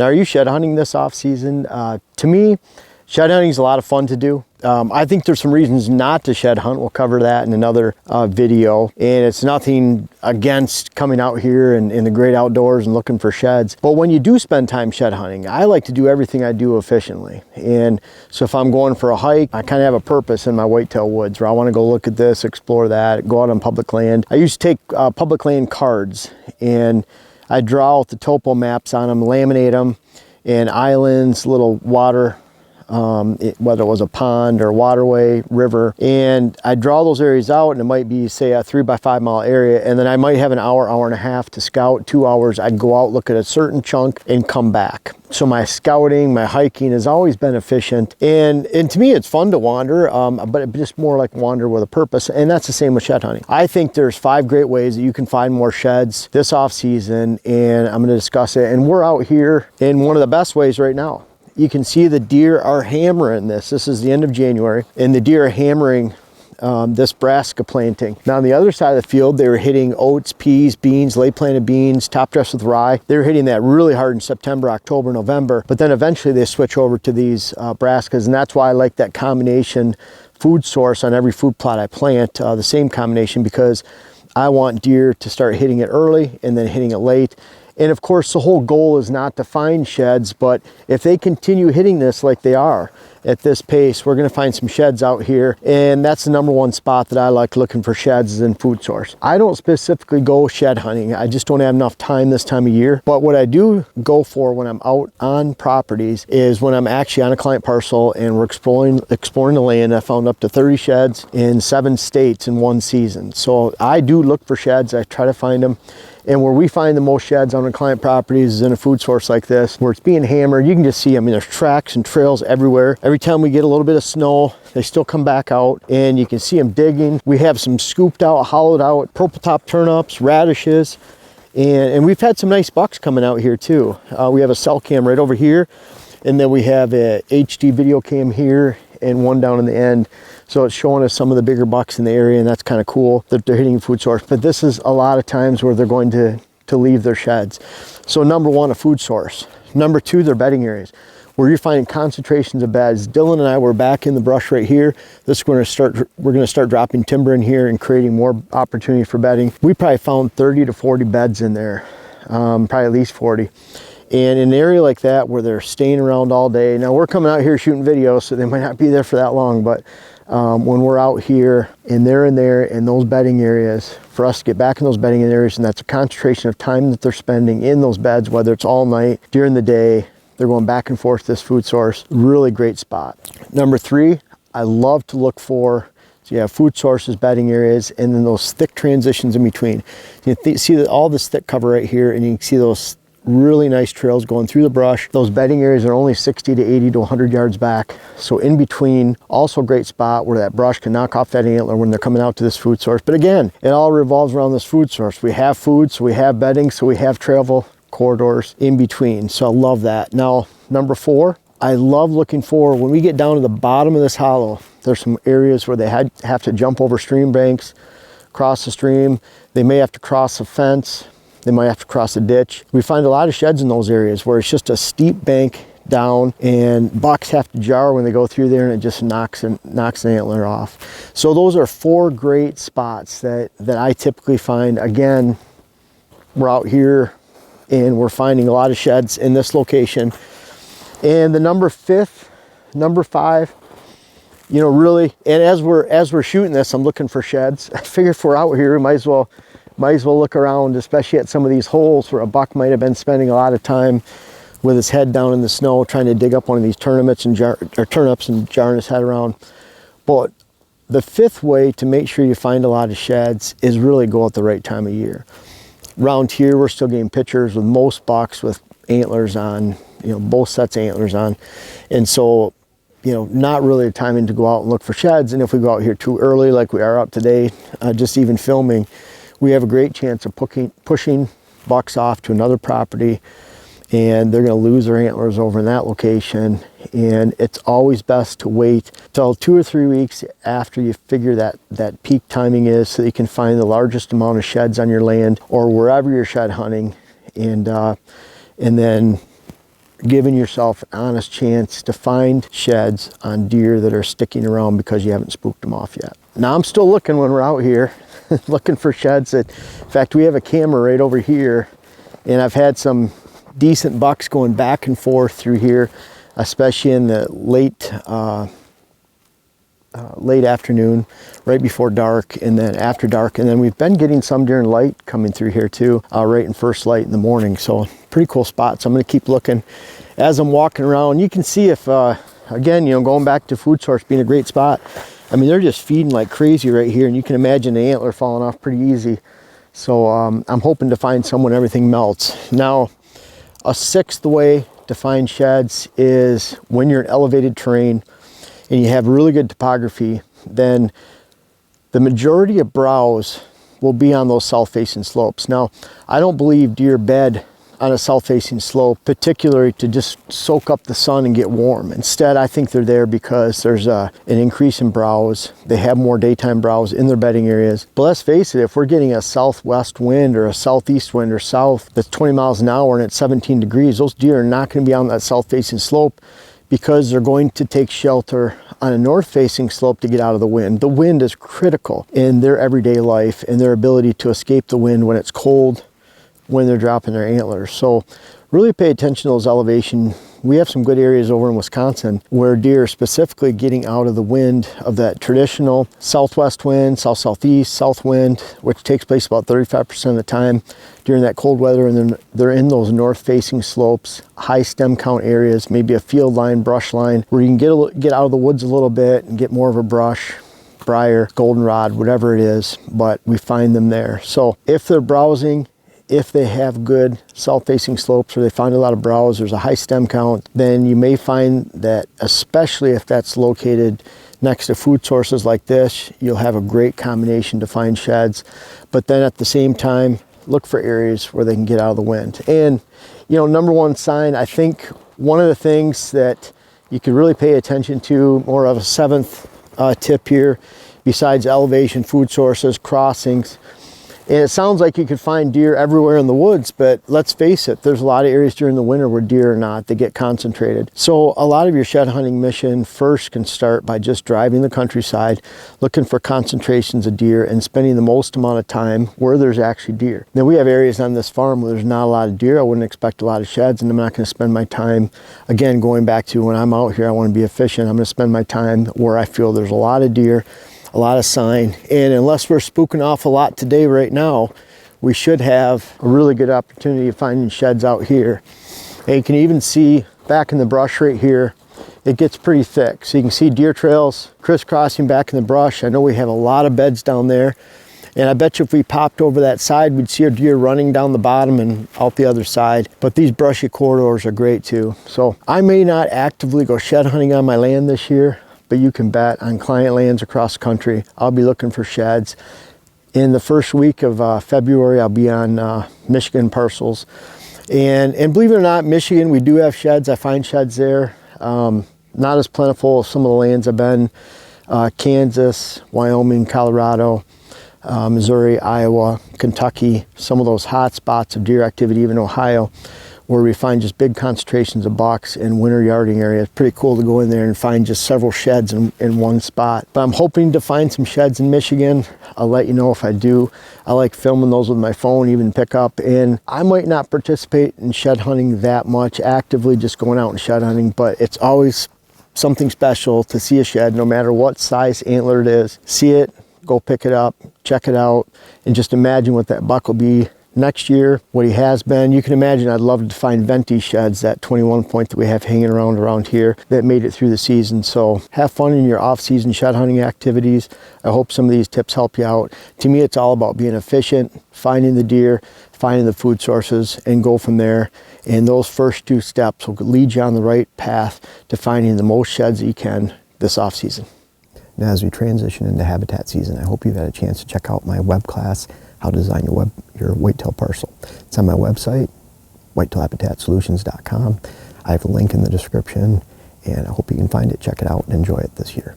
Now, are you shed hunting this off season? To me, shed hunting is a lot of fun to do. I think there's some reasons not to shed hunt. We'll cover that in another video. And it's nothing against coming out here in the great outdoors and looking for sheds. But when you do spend time shed hunting, I like to do everything I do efficiently. And so if I'm going for a hike, I kind of have a purpose in my whitetail woods where I want to go look at this, explore that, go out on public land. I used to take public land cards and I draw out the topo maps on them, laminate them, and islands, little water, whether it was a pond or waterway, river, and I draw those areas out, and it might be, say, a 3 by 5 mile area, and then I might have an hour, hour and a half to scout, 2 hours. I'd go out, look at a certain chunk, and come back. So my scouting, my hiking has always been efficient, and to me it's fun to wander, but it's just more like wander with a purpose, and that's the same with shed hunting. I think there's 5 great ways that you can find more sheds this off season, and I'm going to discuss it. And we're out here in one of the best ways right now. You can see the deer are hammering this. This is the end of January, and the deer are hammering this brassica planting. Now on the other side of the field, they were hitting oats, peas, beans, late planted beans, top dressed with rye. They were hitting that really hard in September, October, November, but then eventually they switch over to these brassicas, and that's why I like that combination food source on every food plot I plant, the same combination, because I want deer to start hitting it early and then hitting it late. And of course, the whole goal is not to find sheds, but if they continue hitting this like they are at this pace, we're going to find some sheds out here. And that's the #1 spot that I like looking for sheds, is in food source. I don't specifically go shed hunting. I just don't have enough time this time of year. But what I do go for when I'm out on properties is when I'm actually on a client parcel and we're exploring the land. I found up to 30 sheds in 7 states in one season. So I do look for sheds. I try to find them. And where we find the most sheds on a client properties is in a food source like this, where it's being hammered. You can just see, I mean, there's tracks and trails everywhere. Every time we get a little bit of snow, they still come back out, and you can see them digging. We have some scooped out, hollowed out purple top turnips, radishes, and we've had some nice bucks coming out here too. We have a cell cam right over here, and then we have a HD video cam here and one down in the end. So it's showing us some of the bigger bucks in the area, and that's kind of cool that they're hitting food source. But this is a lot of times where they're going to leave their sheds. So #1, a food source. #2, their bedding areas, where you're finding concentrations of beds. Dylan and I were back in the brush right here. We're going to start dropping timber in here and creating more opportunity for bedding. We probably found 30 to 40 beds in there, probably at least 40. And in an area like that where they're staying around all day. Now we're coming out here shooting videos, so they might not be there for that long, but when we're out here and they're in there in those bedding areas, for us to get back in those bedding areas, and that's a concentration of time that they're spending in those beds, whether it's all night, during the day, they're going back and forth to this food source. Really great spot. #3, I love to look for, so you have food sources, bedding areas, and then those thick transitions in between. You see that all this thick cover right here, and you can see those really nice trails going through the brush. Those bedding areas are only 60 to 80 to 100 yards back. So in between, also a great spot where that brush can knock off that antler when they're coming out to this food source. But again, it all revolves around this food source. We have food, so we have bedding, so we have travel corridors in between. So I love that. Now, #4, I love looking for, when we get down to the bottom of this hollow, there's some areas where they have to jump over stream banks, cross the stream. They may have to cross a fence. They might have to cross a ditch. We find a lot of sheds in those areas where it's just a steep bank down, and bucks have to jar when they go through there, and it just knocks the antler off. So those are 4 great spots that I typically find. Again, we're out here and we're finding a lot of sheds in this location. And the number 5, you know, really, and as we're shooting this, I'm looking for sheds. I figure if we're out here, we might as well look around, especially at some of these holes where a buck might have been spending a lot of time with his head down in the snow trying to dig up one of these turnips and jarring his head around. But the 5th way to make sure you find a lot of sheds is really go at the right time of year. Around here, we're still getting pictures with most bucks with antlers on, you know, both sets of antlers on. And so, you know, not really a timing to go out and look for sheds. And if we go out here too early, like we are out today, just even filming, we have a great chance of pushing bucks off to another property, and they're going to lose their antlers over in that location. And it's always best to wait till 2 or 3 weeks after you figure that peak timing is, so that you can find the largest amount of sheds on your land or wherever you're shed hunting, and then giving yourself an honest chance to find sheds on deer that are sticking around because you haven't spooked them off yet. Now I'm still looking when we're out here, looking for sheds that, in fact, we have a camera right over here, and I've had some decent bucks going back and forth through here, especially in the late afternoon, right before dark, and then after dark, and then we've been getting some during light coming through here too, right in first light in the morning. So pretty cool spot. So I'm going to keep looking as I'm walking around. You can see if again, you know, going back to food source being a great spot, I mean, they're just feeding like crazy right here, and you can imagine the antler falling off pretty easy. So I'm hoping to find some when everything melts. Now, a sixth way to find sheds is when you're in elevated terrain and you have really good topography, then the majority of browse will be on those south-facing slopes. Now, I don't believe deer bed on a south-facing slope, particularly to just soak up the sun and get warm. Instead, I think they're there because there's an increase in browse. They have more daytime browse in their bedding areas. But let's face it, if we're getting a southwest wind or a southeast wind or south that's 20 miles an hour and it's 17 degrees, those deer are not going to be on that south-facing slope because they're going to take shelter on a north-facing slope to get out of the wind. The wind is critical in their everyday life and their ability to escape the wind when it's cold, when they're dropping their antlers. So really pay attention to those elevation. We have some good areas over in Wisconsin where deer are specifically getting out of the wind of that traditional southwest wind, south-southeast, south wind, which takes place about 35% of the time during that cold weather, and then they're in those north-facing slopes, high stem count areas, maybe a field line, brush line, where you can get out of the woods a little bit and get more of a brush, briar, goldenrod, whatever it is, but we find them there. So if they're browsing, if they have good south-facing slopes or they find a lot of browse, there's a high stem count, then you may find that, especially if that's located next to food sources like this, you'll have a great combination to find sheds. But then at the same time, look for areas where they can get out of the wind. And, you know, number one sign, I think one of the things that you could really pay attention to, more of a seventh tip here, besides elevation, food sources, crossings, and it sounds like you could find deer everywhere in the woods, but let's face it, there's a lot of areas during the winter where deer are not. They get concentrated. So a lot of your shed hunting mission first can start by just driving the countryside, looking for concentrations of deer and spending the most amount of time where there's actually deer. Now, we have areas on this farm where there's not a lot of deer. I wouldn't expect a lot of sheds, and I'm not going to spend my time, again, going back to when I'm out here, I want to be efficient. I'm going to spend my time where I feel there's a lot of deer, a lot of sign, and unless we're spooking off a lot today right now, we should have a really good opportunity of finding sheds out here. And you can even see back in the brush right here, it gets pretty thick. So you can see deer trails crisscrossing back in the brush. I know we have a lot of beds down there, and I bet you if we popped over that side, we'd see a deer running down the bottom and out the other side. But these brushy corridors are great too. So I may not actively go shed hunting on my land this year, but you can bet on client lands across the country, I'll be looking for sheds. In the first week of February, I'll be on Michigan parcels. And believe it or not, Michigan, we do have sheds. I find sheds there. Not as plentiful as some of the lands I've been. Kansas, Wyoming, Colorado, Missouri, Iowa, Kentucky, some of those hot spots of deer activity, even Ohio, where we find just big concentrations of bucks in winter yarding areas. Pretty cool to go in there and find just several sheds in one spot. But I'm hoping to find some sheds in Michigan. I'll let you know if I do. I like filming those with my phone, even pick up. And I might not participate in shed hunting that much, actively just going out and shed hunting, but it's always something special to see a shed, no matter what size antler it is. See it, go pick it up, check it out, and just imagine what that buck will be next year, what he has been. You can imagine I'd love to find venti sheds, that 21 point that we have hanging around here that made it through the season. So have fun in your off-season shed hunting activities. I hope some of these tips help you out. To me, it's all about being efficient, finding the deer, finding the food sources, and go from there. And those first two steps will lead you on the right path to finding the most sheds that you can this off-season. Now, as we transition into habitat season, I hope you've had a chance to check out my web class, How to Design Your Whitetail Parcel. It's on my website, whitetailhabitatsolutions.com. I have a link in the description, and I hope you can find it, check it out, and enjoy it this year.